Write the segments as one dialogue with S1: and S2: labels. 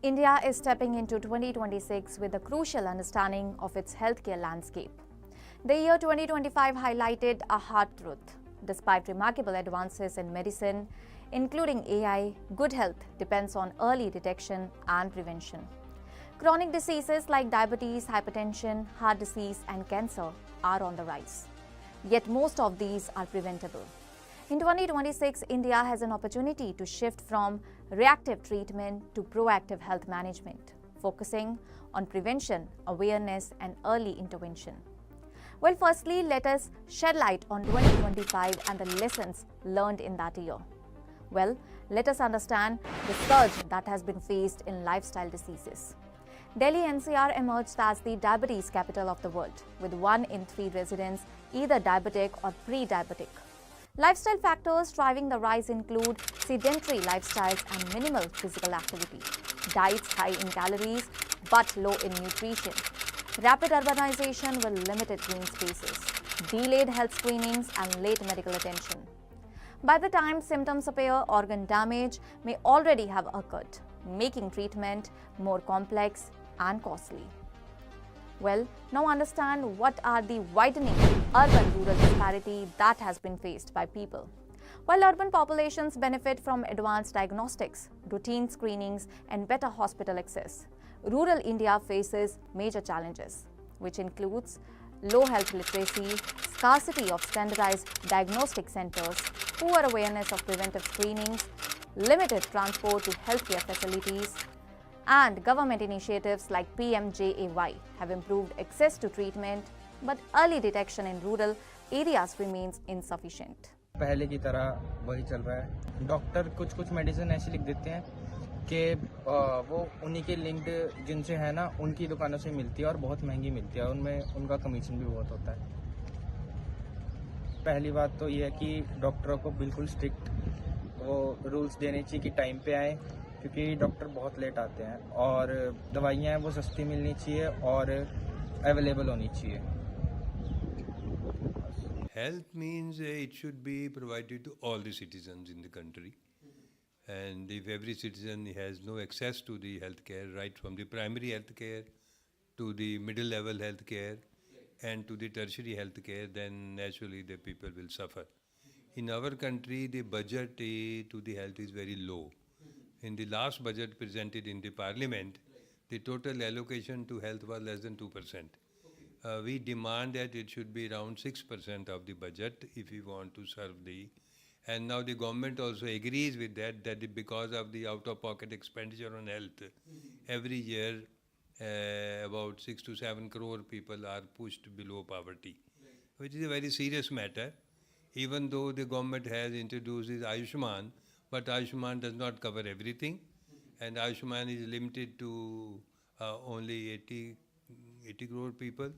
S1: India is stepping into 2026 with a crucial understanding of its healthcare landscape. The year 2025 highlighted a hard truth. Despite remarkable advances in medicine, including AI, good health depends on early detection and prevention. Chronic diseases like diabetes, hypertension, heart disease, and cancer are on the rise. Yet most of these are preventable. In 2026, India has an opportunity to shift from reactive treatment to proactive health management, focusing on prevention, awareness, and early intervention. Well, firstly, let us shed light on 2025 and the lessons learned in that year. Well, let us understand the surge that has been faced in lifestyle diseases. Delhi NCR emerged as the diabetes capital of the world, with 1 in 3 residents either diabetic or pre-diabetic. Lifestyle factors driving the rise include sedentary lifestyles and minimal physical activity, diets high in calories but low in nutrition, rapid urbanization with limited green spaces, delayed health screenings and late medical attention. By the time symptoms appear, organ damage may already have occurred, making treatment more complex and costly. Well, now understand what are the widening urban-rural disparity that has been faced by people. While urban populations benefit from advanced diagnostics, routine screenings, and better hospital access, rural India faces major challenges, which includes low health literacy, scarcity of standardized diagnostic centers, poor awareness of preventive screenings, limited transport to healthcare facilities, and government initiatives like PMJAY have improved access to treatment, but early detection in rural areas remains insufficient.
S2: पहले की तरह वही चल रहा है। Doctor कुछ medicine ऐसी लिख देते हैं कि वो उन्हीं के लिंक्ड जिनसे है ना उनकी दुकानों से मिलती है और बहुत महंगी मिलती है, उनमें उनका कमीशन भी बहुत होता है। पहली बात तो ये है कि डॉक्टरों को बिल्कुल स्ट्रिक्ट वो रूल्स देने चाहिए कि टाइम पे आए, क्योंकि डॉक्टर बहुत लेट आते हैं, और दवाइयाँ वो सस्ती मिलनी चाहिए और अवेलेबल होनी चाहिए।
S3: Health means it should be provided to all the citizens in the country. And if every citizen has no access to the healthcare, right from the primary healthcare to the middle level healthcare and to the tertiary healthcare, then naturally the people will suffer. In our country, the budget to the health is very low. In the last budget presented in the parliament, the total allocation to health was less than 2%. We demand that it should be around 6% of the budget if we want to serve the, and now the government also agrees with that because of the out-of-pocket expenditure on health, every year about 6 to 7 crore people are pushed below poverty, which is a very serious matter. Even though the government has introduced this Ayushman, but Ayushman does not cover everything, and Ayushman is limited to only 80 crore people.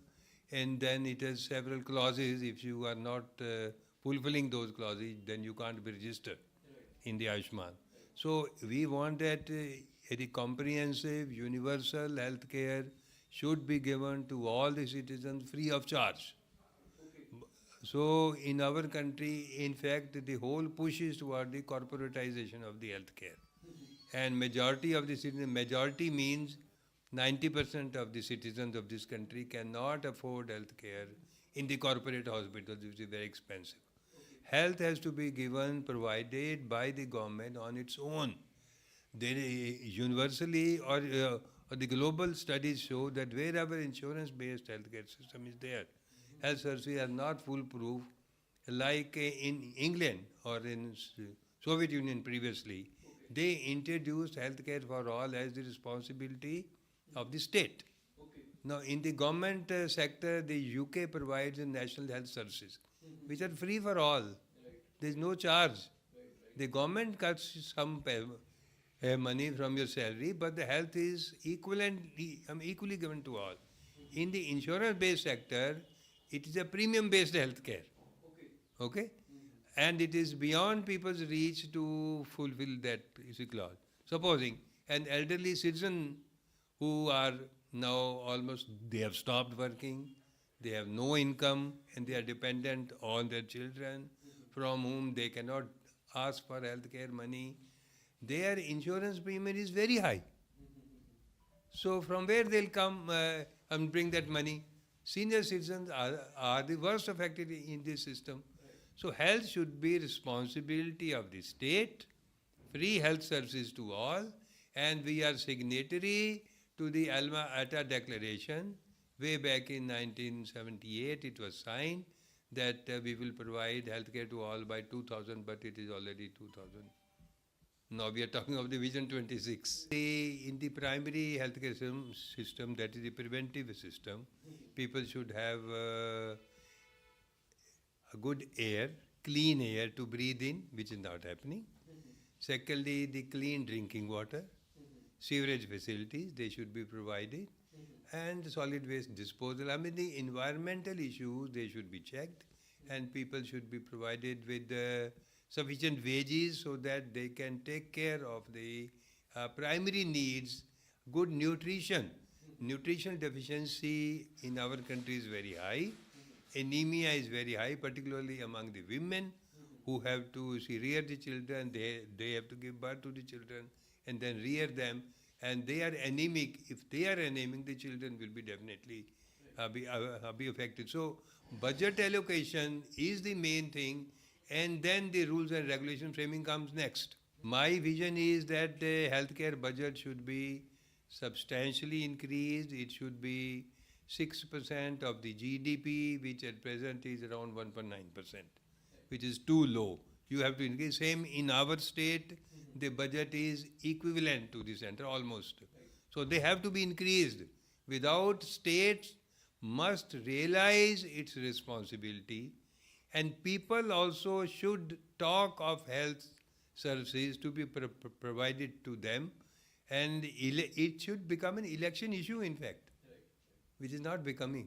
S3: And then it has several clauses. If you are not fulfilling those clauses, then you can't be registered in the Ayushman. So we want that a comprehensive, universal health care should be given to all the citizens free of charge. So in our country, in fact, the whole push is toward the corporatization of the healthcare. And majority of the citizens, majority means 90% of the citizens of this country cannot afford healthcare in the corporate hospitals, which is very expensive. Health has to be given, provided by the government on its own. They universally, or the global studies show that wherever insurance-based healthcare system is there, health services are not foolproof, like in England or in Soviet Union previously. They introduced healthcare for all as the responsibility of the state. Now, in the government sector, the UK provides the national health services, which are free for all. There is no charge. The government cuts some money from your salary, but the health is equally given to all. In the insurance-based sector, it is a premium-based healthcare. Okay? And it is beyond people's reach to fulfill that clause. Supposing an elderly citizen who are now almost, they have stopped working, they have no income, and they are dependent on their children, from whom they cannot ask for healthcare money, their insurance premium is very high. So from where they'll come and bring that money? Senior citizens are the worst affected in this system. So health should be responsibility of the state, free health services to all, and we are signatory to the Alma-Ata Declaration. Way back in 1978, it was signed that we will provide healthcare to all by 2000, but it is already 2000. Now we are talking of the Vision 26. In the primary healthcare system, that is the preventive system, people should have a good air, clean air to breathe in, which is not happening. Secondly, the clean drinking water, sewerage facilities, they should be provided, and solid waste disposal. I mean, the environmental issues, they should be checked, and people should be provided with sufficient wages so that they can take care of the primary needs, good nutrition. Nutritional deficiency in our country is very high. Anemia is very high, particularly among the women who have to rear the children. They have to give birth to the children and then rear them, and they are anemic. If they are anemic, the children will be definitely be affected. So budget allocation is the main thing, and then the rules and regulation framing comes next. My vision is that the healthcare budget should be substantially increased. It should be 6% of the GDP, which at present is around 1.9%, which is too low. You have to increase. Same in our state, the budget is equivalent to the center almost. So they have to be increased. Without states must realize its responsibility, and people also should talk of health services to be provided to them, and it should become an election issue, in fact, which is not becoming.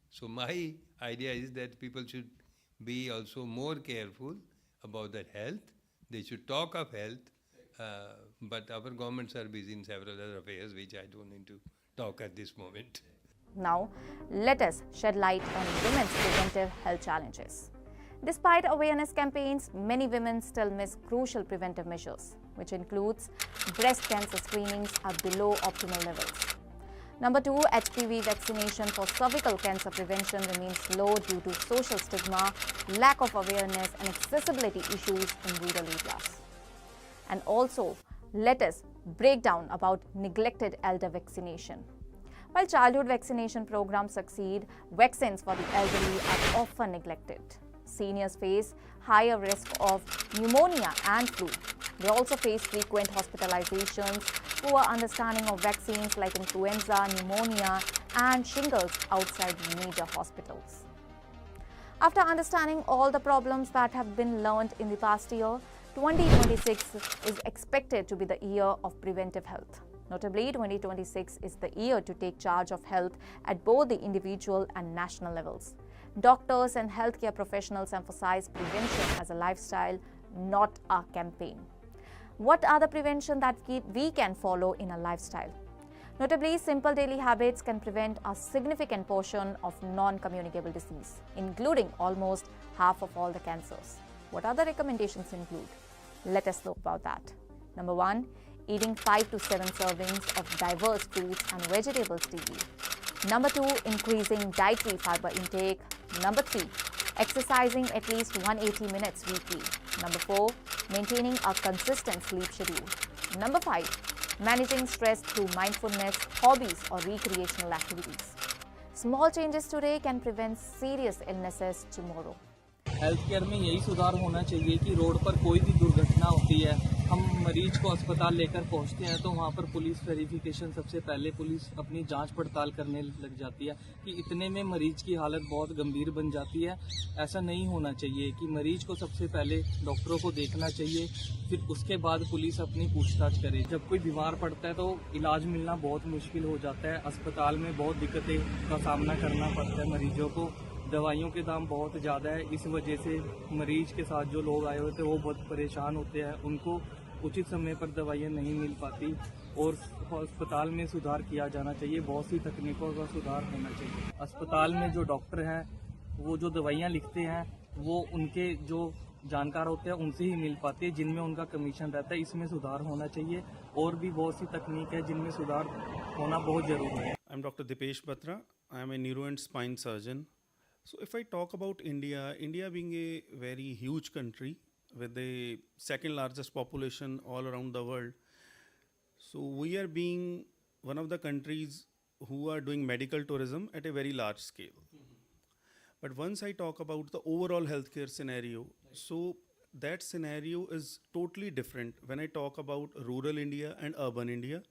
S3: So my idea is that people should be also more careful about that health. They should talk of health, but our governments are busy in several other affairs, which I don't need to talk at this moment.
S1: Now, let us shed light on women's preventive health challenges. Despite awareness campaigns, many women still miss crucial preventive measures, which includes breast cancer screenings are below optimal levels. Number 2, HPV vaccination for cervical cancer prevention remains low due to social stigma, lack of awareness and accessibility issues in rural areas. And also, let us break down about neglected elder vaccination. While childhood vaccination programs succeed, vaccines for the elderly are often neglected. Seniors face higher risk of pneumonia and flu. They also face frequent hospitalizations, poor understanding of vaccines like influenza, pneumonia, and shingles outside major hospitals. After understanding all the problems that have been learned in the past year, 2026 is expected to be the year of preventive health. Notably, 2026 is the year to take charge of health at both the individual and national levels. Doctors and healthcare professionals emphasize prevention as a lifestyle, not a campaign. What are the prevention that we can follow in a lifestyle? Notably, simple daily habits can prevent a significant portion of non-communicable disease, including almost half of all the cancers. What other recommendations include? Let us look about that. Number 1, eating 5 to 7 servings of diverse fruits and vegetables daily. Number 2, increasing dietary fiber intake. Number 3, exercising at least 180 minutes weekly. Number 4, maintaining a consistent sleep schedule. Number 5, managing stress through mindfulness, hobbies or recreational activities. Small changes today can prevent serious illnesses tomorrow.
S4: Health care में यही सुधार होना चाहिए कि road पर कोई भी दुर्घटना होती है, हम मरीज को अस्पताल लेकर पहुंचते हैं तो वहां पर पुलिस वेरिफिकेशन सबसे पहले पुलिस अपनी जांच पड़ताल करने लग जाती है कि इतने में मरीज की हालत बहुत गंभीर बन जाती है। ऐसा नहीं होना चाहिए कि मरीज को सबसे पहले डॉक्टरों को देखना चाहिए, फिर उसके बाद पुलिस अपनी पूछताछ करे। जब कोई बीमार पड़ता है तो इलाज मिलना बहुत मुश्किल हो जाता है, अस्पताल में बहुत दिक्कतें का सामना करना पड़ता है मरीजों को। दवाइयों के दाम बहुत ज़्यादा है, इस वजह से मरीज के साथ जो लोग आए होते हैं वो बहुत परेशान होते हैं, उनको उचित समय पर दवाइयाँ नहीं मिल पाती और अस्पताल में सुधार किया जाना चाहिए। बहुत सी तकनीकों का सुधार होना चाहिए। अस्पताल में जो डॉक्टर हैं वो जो दवाइयाँ लिखते हैं वो उनके जो जानकार होते हैं उनसे ही मिल पाती है, जिनमें उनका कमीशन रहता है। इसमें सुधार होना चाहिए और भी बहुत सी तकनीक है जिनमें सुधार होना बहुत ज़रूरी है।
S5: I'm Dr. Dipesh Batra. I am a neuro and spine surgeon. So, if I talk about India, India being a very huge country with the second largest population all around the world, so we are being one of the countries who are doing medical tourism at a very large scale. But once I talk about the overall healthcare scenario, so that scenario is totally different when I talk about rural India and urban India,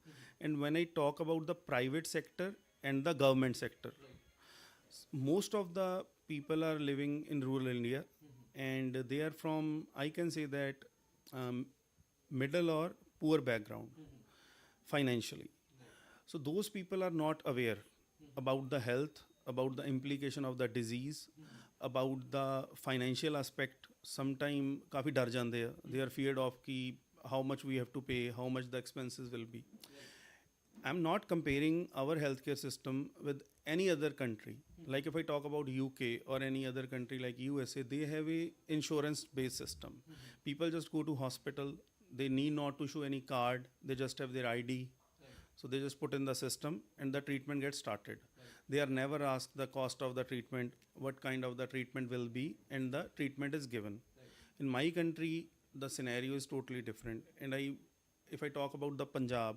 S5: and when I talk about the private sector and the government sector. Most of the people are living in rural India, and they are from, I can say that, middle or poor background financially. So those people are not aware about the health, about the implication of the disease, about the financial aspect. Sometime काफ़ी डर जाते हैं. They are feared of कि how much we have to pay, how much the expenses will be. I'm not comparing our healthcare system with any other country. Like if I talk about UK or any other country like USA, they have a insurance-based system. People just go to hospital. They need not to show any card. They just have their ID. So they just put in the system and the treatment gets started. They are never asked the cost of the treatment, what kind of the treatment will be, and the treatment is given. In my country, the scenario is totally different. And if I talk about the Punjab,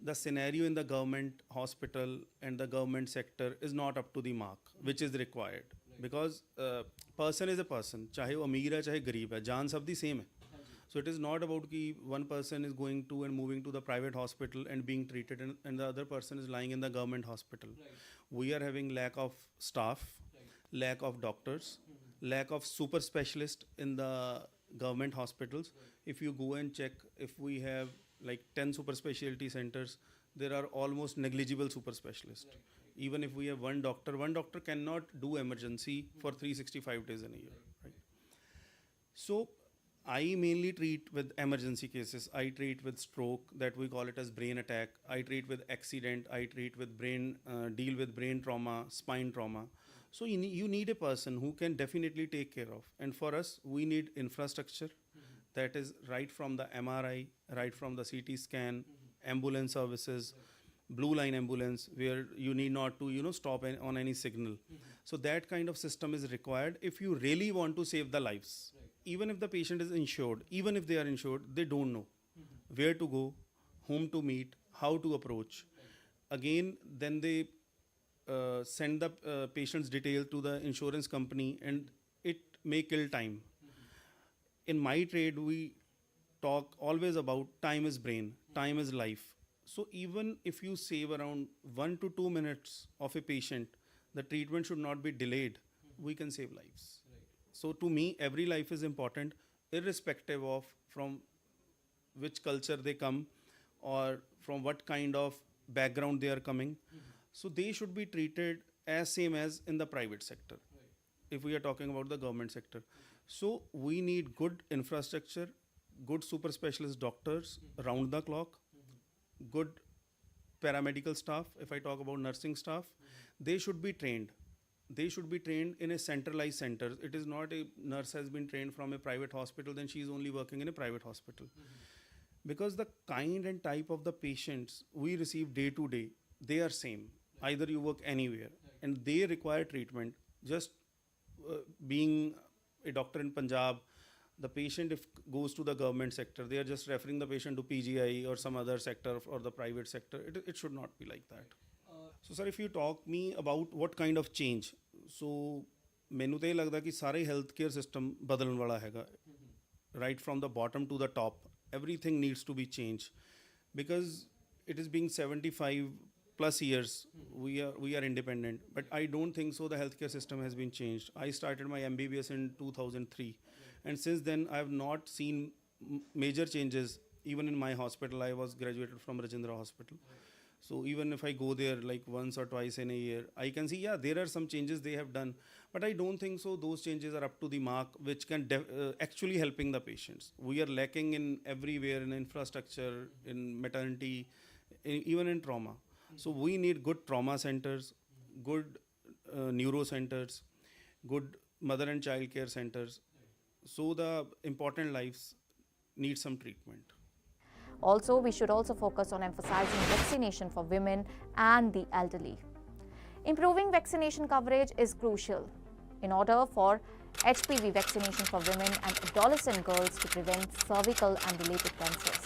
S5: the scenario in the government hospital and the government sector is not up to the mark, which is required. Because person is a person, चाहे वो अमीर है चाहे गरीब है, जान सब दी same है. So it is not about कि one person is going to and moving to the private hospital and being treated, and the other person is lying in the government hospital. We are having lack of staff, lack of doctors, lack of super specialists in the government hospitals. If you go and check, if we have like 10 super specialty centers, there are almost negligible super specialists. Even if we have one doctor cannot do emergency for 365 days in a year. Right? So I mainly treat with emergency cases. I treat with stroke, that we call it as brain attack. I treat with accident. I treat with deal with brain trauma, spine trauma. So you need a person who can definitely take care of. And for us, we need infrastructure. That is right from the MRI, right from the CT scan, ambulance services, blue line ambulance, where you need not to, stop on any signal. So that kind of system is required if you really want to save the lives. Even if the patient is insured, even if they are insured, they don't know where to go, whom to meet, how to approach. Again, then they send the patient's detail to the insurance company, and it may kill time. In my trade, we talk always about time is brain, time is life. So even if you save around 1 to 2 minutes of a patient, the treatment should not be delayed. We can save lives. So to me, every life is important, irrespective of from which culture they come or from what kind of background they are coming. So they should be treated as same as in the private sector, if we are talking about the government sector. So we need good infrastructure, good super specialist doctors around the clock, good paramedical staff. If I talk about nursing staff, they should be trained. They should be trained in a centralized center. It is not a nurse has been trained from a private hospital, then she is only working in a private hospital. Because the kind and type of the patients we receive day to day, they are same. Either you work anywhere, and they require treatment. Just being a doctor in Punjab, the patient if goes to the government sector, they are just referring the patient to PGI or some other sector or the private sector. It should not be like that. So sir, if you talk me about what kind of change, so ਮੈਨੂੰ ਤਾਂ ਇਹ ਲੱਗਦਾ ਕਿ ਸਾਰੇ health care system ਬਦਲਣ ਵਾਲਾ ਹੈਗਾ, right from the bottom to the top. Everything needs to be changed because it is being 75 plus years we are independent, but I don't think so the healthcare system has been changed. I started my MBBS in 2003, and since then I have not seen major changes. Even in my hospital, I was graduated from Rajendra Hospital. So even if I go there like once or twice in a year, I can see, yeah, there are some changes they have done, but I don't think so those changes are up to the mark, which can actually helping the patients. We are lacking in everywhere, in infrastructure, in maternity, even in trauma. So we need good trauma centers, good neuro centers, good mother and child care centers. so the important lives need some treatment.
S1: Also, we should also focus on emphasizing vaccination for women and the elderly. Improving vaccination coverage is crucial in order for HPV vaccination for women and adolescent girls to prevent cervical and related cancers.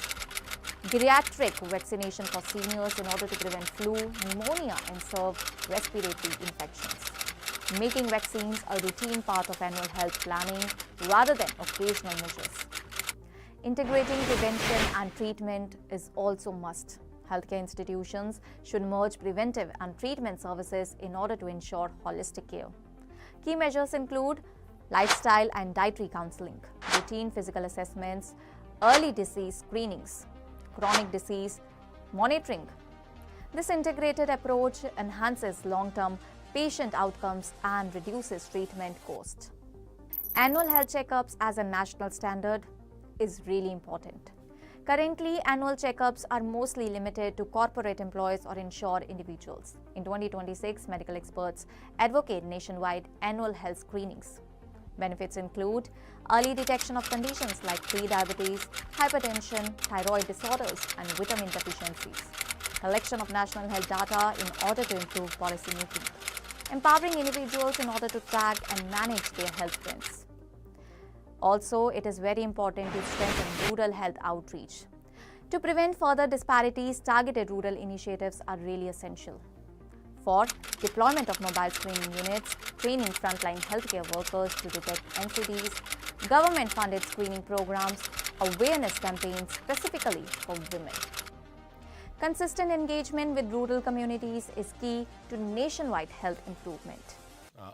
S1: Geriatric vaccination for seniors in order to prevent flu, pneumonia and serve respiratory infections. Making vaccines a routine part of annual health planning rather than occasional measures. Integrating prevention and treatment is also must. Healthcare institutions should merge preventive and treatment services in order to ensure holistic care. Key measures include lifestyle and dietary counseling, routine physical assessments, early disease screenings, chronic disease monitoring. This integrated approach enhances long-term patient outcomes and reduces treatment cost. Annual health checkups as a national standard is really important. Currently, annual checkups are mostly limited to corporate employees or insured individuals. In 2026, medical experts advocate nationwide annual health screenings. Benefits include early detection of conditions like pre-diabetes, hypertension, thyroid disorders, and vitamin deficiencies. Collection of national health data in order to improve policy making. Empowering individuals in order to track and manage their health trends. Also, it is very important to strengthen rural health outreach. To prevent further disparities, targeted rural initiatives are really essential. For deployment of mobile screening units, training frontline healthcare workers to detect NCDs, government-funded screening programs, awareness campaigns specifically for women. Consistent engagement with rural communities is key to nationwide health improvement.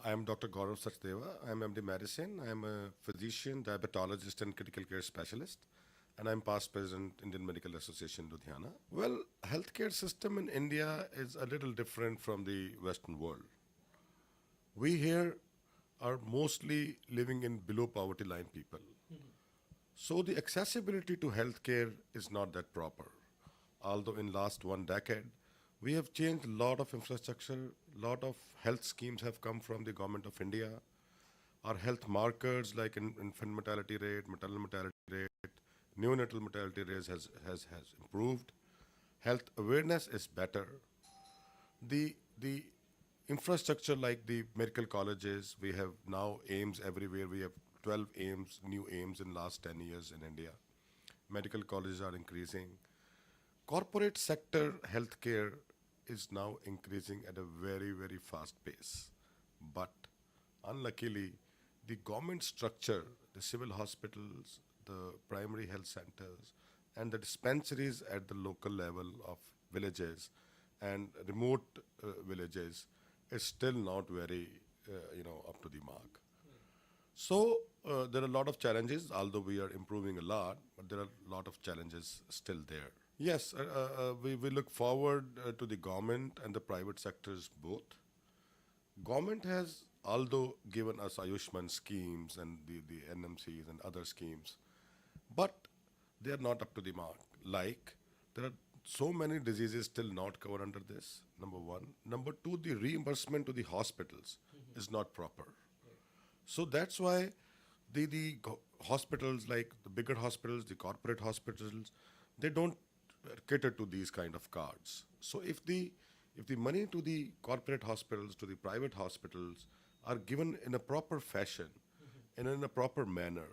S6: I am Dr. Gaurav Sachdeva. I am MD Medicine. I am a physician, diabetologist, and critical care specialist. And I'm past president, Indian Medical Association, Ludhiana. Well, healthcare system in India is a little different from the Western world. We here are mostly living in below poverty line people. So the accessibility to healthcare is not that proper. Although in last 1 decade, we have changed a lot of infrastructure, lot of health schemes have come from the government of India. Our health markers like infant mortality rate, maternal mortality rate, neonatal mortality rate has improved. Health awareness is better. The infrastructure like the medical colleges, we have now AIIMS everywhere. We have 12 AIIMS, new AIIMS in last 10 years in India. Medical colleges are increasing. Corporate sector healthcare is now increasing at a very, very fast pace. But unluckily, the government structure, the civil hospitals, the primary health centers, and the dispensaries at the local level of villages and remote villages is still not very, up to the mark. So there are a lot of challenges, although we are improving a lot, but there are a lot of challenges still there. Yes, we look forward to the government and the private sectors both. Government has, although given us Ayushman schemes and the NMCs and other schemes, but they are not up to the mark. Like, there are so many diseases still not covered under this, number one. Number two, the reimbursement to the hospitals is not proper. So that's why the hospitals, like the bigger hospitals, the corporate hospitals, they don't cater to these kind of cards. So if the money to the corporate hospitals, to the private hospitals are given in a proper fashion and in a proper manner,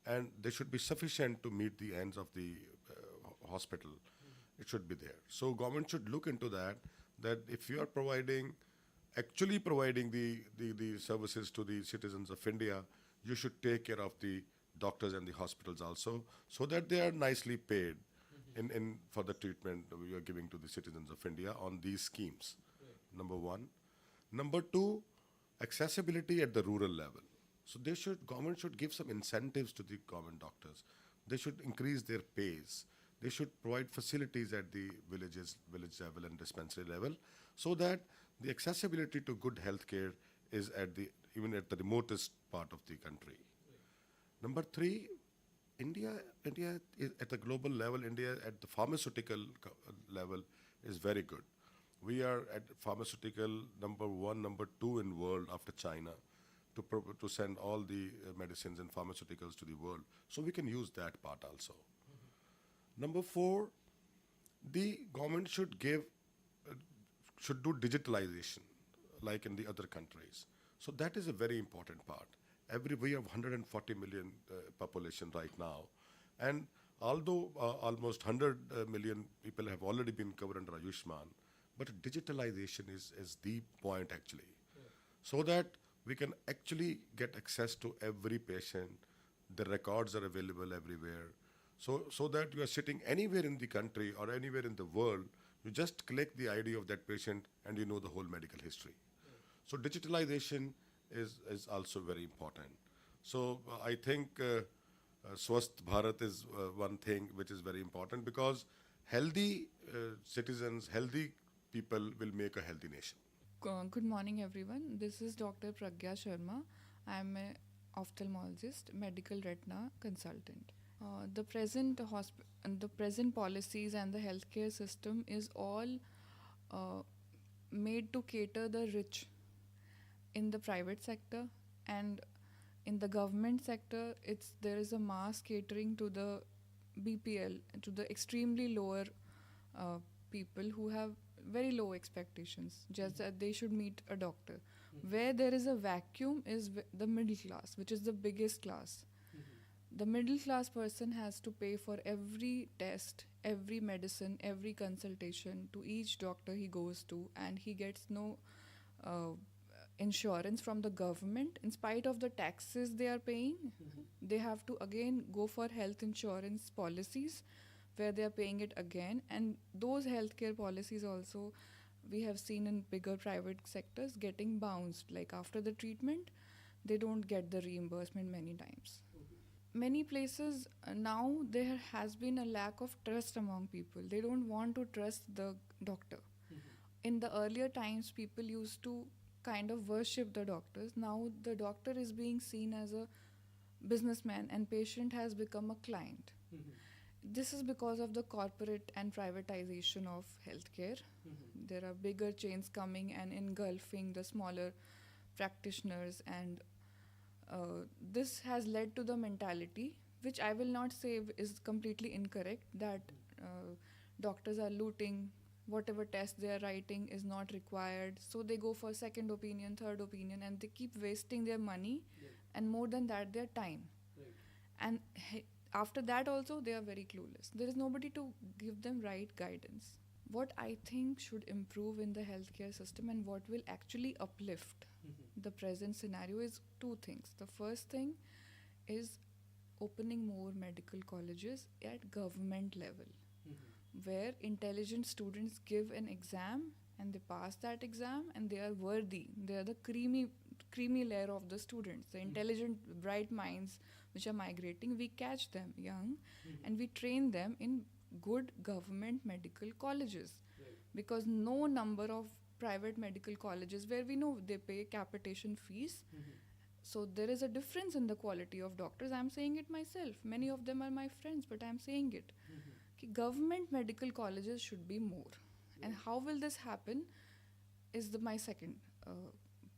S6: and they should be sufficient to meet the ends of the hospital, it should be there. So government should look into that if you are actually providing the services to the citizens of India, you should take care of the doctors and the hospitals also, so that they are nicely paid for the treatment we are giving to the citizens of India on these schemes. Number one. Number two, accessibility at the rural level. So government should give some incentives to the government doctors. They should increase their pays. They should provide facilities at the village level and dispensary level, so that the accessibility to good healthcare is even at the remotest part of the country. Number three, India is at the global level, India at the pharmaceutical level is very good. We are at pharmaceutical number 1, number 2 in world after China. to send all the medicines and pharmaceuticals to the world. So we can use that part also. Number 4, the government should do digitalization like in the other countries. So that is a very important part. We have 140 million population right now, and although almost 100 million people have already been covered under Ayushman, but digitalization is the point actually, so that we can actually get access to every patient. The records are available everywhere, so that you are sitting anywhere in the country or anywhere in the world, you just click the ID of that patient and you know the whole medical history. So digitalization is also very important. So I think Swasth Bharat is one thing which is very important, because healthy citizens, healthy people will make a healthy nation.
S7: Good morning, everyone. This is Dr. Pragya Sharma. I am an ophthalmologist, medical retina consultant. The present policies and the healthcare system is all made to cater the rich in the private sector, and in the government sector, there is a mass catering to the BPL, to the extremely lower people who have very low expectations, just that they should meet a doctor. Where there is a vacuum is the middle class, which is the biggest class. The middle class person has to pay for every test, every medicine, every consultation to each doctor he goes to, and he gets no insurance from the government. In spite of the taxes they are paying, they have to again go for health insurance policies where they are paying it again. And those healthcare policies also we have seen in bigger private sectors getting bounced. Like after the treatment, they don't get the reimbursement many times. Many places now there has been a lack of trust among people. They don't want to trust the doctor. In the earlier times, people used to kind of worship the doctors. Now the doctor is being seen as a businessman and patient has become a client. This is because of the corporate and privatization of healthcare. There are bigger chains coming and engulfing the smaller practitioners, and this has led to the mentality, which I will not say is completely incorrect, that doctors are looting. Whatever test they are writing is not required, so they go for second opinion, third opinion, and they keep wasting their money, and more than that, their time. And after that also, they are very clueless. There is nobody to give them right guidance. What I think should improve in the healthcare system and what will actually uplift the present scenario is 2 things. The first thing is opening more medical colleges at government level, where intelligent students give an exam and they pass that exam and they are worthy. They are the creamy layer of the students, the intelligent, bright minds which are migrating. We catch them young and we train them in good government medical colleges, because no number of private medical colleges where we know they pay capitation fees. So there is a difference in the quality of doctors. I'm saying it myself. Many of them are my friends, but I'm saying it. Government medical colleges should be more. And how will this happen is my second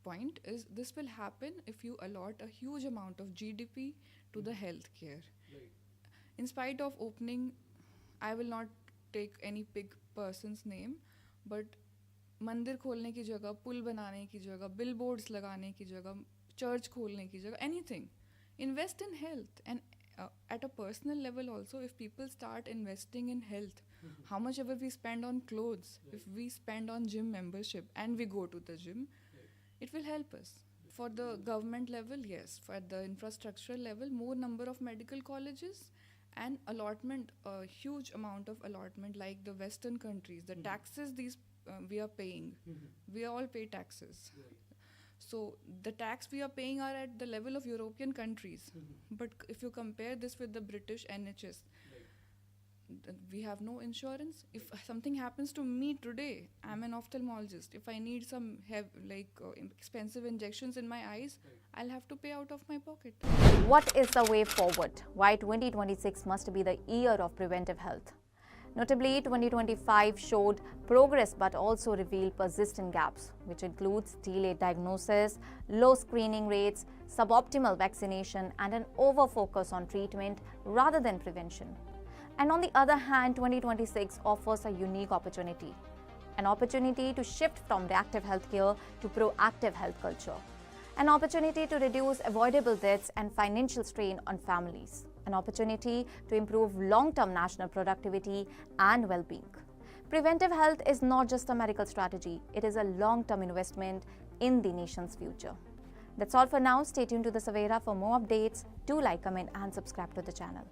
S7: point. Is this will happen if you allot a huge amount of GDP to the healthcare. In spite of opening, I will not take any big person's name, but मंदिर खोलने की जगह, पुल बनाने की जगह, billboards लगाने की जगह, church खोलने की जगह, anything. Invest in health. And at a personal level also, if people start investing in health, how much ever we spend on clothes, if we spend on gym membership and we go to the gym, it will help us. For the government level, yes. For the infrastructure level, more number of medical colleges and allotment, a huge amount of allotment like the Western countries. The taxes we are paying, we all pay taxes. So the tax we are paying are at the level of European countries. But if you compare this with the British NHS, we have no insurance. If something happens to me today, I'm an ophthalmologist. If I need some expensive injections in my eyes, I'll have to pay out of my pocket.
S1: What is the way forward? Why 2026 must be the year of preventive health? Notably, 2025 showed progress but also revealed persistent gaps, which includes delayed diagnosis, low screening rates, suboptimal vaccination, and an over-focus on treatment rather than prevention. And on the other hand, 2026 offers a unique opportunity. An opportunity to shift from reactive healthcare to proactive health culture. An opportunity to reduce avoidable deaths and financial strain on families. An opportunity to improve long-term national productivity and well-being. Preventive health is not just a medical strategy, it is a long-term investment in the nation's future. That's all for now. Stay tuned to the Savera for more updates. Do like, comment and subscribe to the channel.